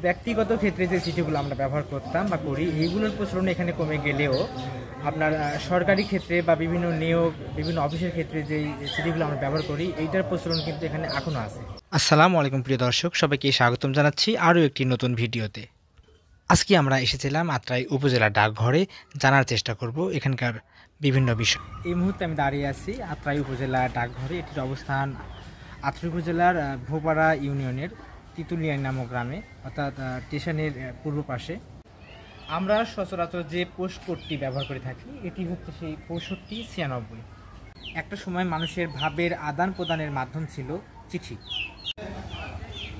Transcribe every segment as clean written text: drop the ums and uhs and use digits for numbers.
ব্যক্তিগত ক্ষেত্রে যে চিঠিগুলো আমরা ব্যবহার করতাম বা করি, এইগুলোর প্রচলন এখানে কমে গেলেও আপনার সরকারি ক্ষেত্রে বা বিভিন্ন নিয়োগ, বিভিন্ন অফিসের ক্ষেত্রে যে চিঠিগুলো আমরা ব্যবহার করি, এইটার প্রচলন কিন্তু এখানে এখনও আছে। আসসালামু আলাইকুম প্রিয় দর্শক, সবাইকে স্বাগতম জানাচ্ছি আরও একটি নতুন ভিডিওতে। আজকে আমরা এসেছিলাম আত্রাই উপজেলা ডাকঘরে, জানার চেষ্টা করব এখানকার বিভিন্ন বিষয়। এই মুহূর্তে আমি দাঁড়িয়ে আছি আত্রাই উপজেলা ডাকঘরে। এটির অবস্থান আত্রাই উপজেলার ভোপাড়া ইউনিয়নের তিতুলিয়া নামক গ্রামে, অর্থাৎ স্টেশনের পূর্ব পাশে। আমরা সচরাচর যে পোস্ট কোডটি ব্যবহার করে থাকি, এটি হচ্ছে সেই 6596। একটা সময় মানুষের ভাবের আদান প্রদানের মাধ্যম ছিল চিঠি।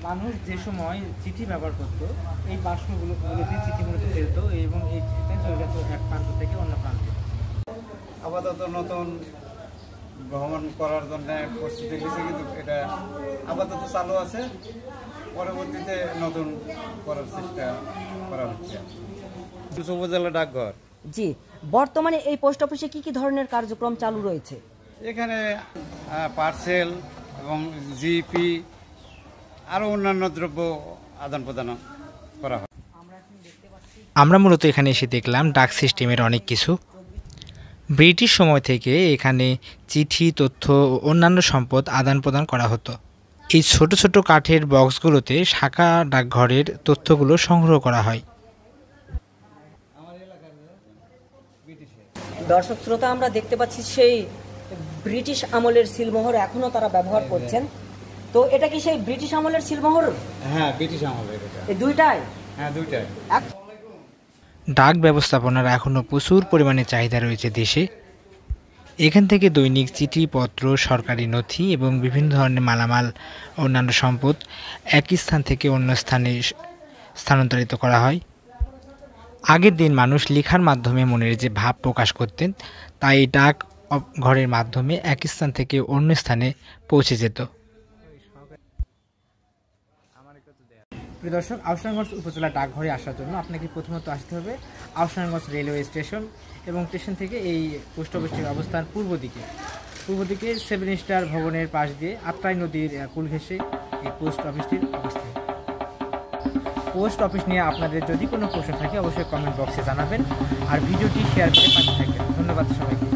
মানুষ যে সময় চিঠি ব্যবহার করত, এই বাক্সগুলোতে চিঠি মূলত ফেলত এবং এই চিঠিটা চলে যেত এক প্রান্ত থেকে অন্য প্রান্তে। আপাতত নতুন ভ্রমণ করার জন্য প্রস্তুতি নিয়েছে, কিন্তু এটা আপাতত চালু আছে, পরবর্তীতে নতুন করার চেষ্টা করা হচ্ছে। উপজেলা ডাকঘর। জি, বর্তমানে এই পোস্ট অফিসে কি কি ধরনের কার্যক্রম চালু রয়েছে? এখানে পার্সেল এবং জিপি আরও অন্যান্য দ্রব্য আদান প্রদান করা হয়। আমরা মূলত এখানে এসে দেখলাম ডাক সিস্টেমের অনেক কিছু। ব্রিটিশ সময় থেকে এখানে চিঠি, তথ্য ও অন্যান্য সম্পদ আদান প্রদান করা হতো। এই ছোট ছোট কাঠের বক্সগুলোতে শাখা ডাকঘরের তথ্যগুলো সংগ্রহ করা হয়। দর্শক শ্রোতা, আমরা দেখতে পাচ্ছি সেই ব্রিটিশ আমলের সিলমোহর এখনো তারা ব্যবহার করছেন। তো এটা কি সেই ব্রিটিশ আমলের সিলমোহর? হ্যাঁ, ব্রিটিশ আমলের এটা। এই দুইটাই? হ্যাঁ, দুইটাই। ডাক ব্যবস্থাপনার এখনও প্রচুর পরিমাণে চাহিদা রয়েছে দেশে। এখান থেকে দৈনিক চিঠিপত্র, সরকারি নথি এবং বিভিন্ন ধরনের মালামাল, অন্যান্য সম্পদ এক স্থান থেকে অন্য স্থানে স্থানান্তরিত করা হয়। আগের দিন মানুষ লেখার মাধ্যমে মনের যে ভাব প্রকাশ করতেন, তাই ডাক ঘরের মাধ্যমে এক স্থান থেকে অন্য স্থানে পৌঁছে যেত। প্রিয় দর্শক, আউশানগঞ্জ উপজেলা ডাকঘরে আসার জন্য আপনাকে প্রথমত আসতে হবে আউশানগঞ্জ রেলওয়ে স্টেশন, এবং স্টেশন থেকে এই পোস্ট অফিসটির অবস্থান পূর্ব দিকে 7 স্টার ভবনের পাশ দিয়ে আত্রাই নদীর কুল ঘেঁষে এই পোস্ট অফিসটির অবস্থান। পোস্ট অফিস নিয়ে আপনাদের যদি কোনো প্রশ্ন থাকে অবশ্যই কমেন্ট বক্সে জানাবেন, আর ভিডিওটি শেয়ার করে পাশে থাকবেন। ধন্যবাদ সবাইকে।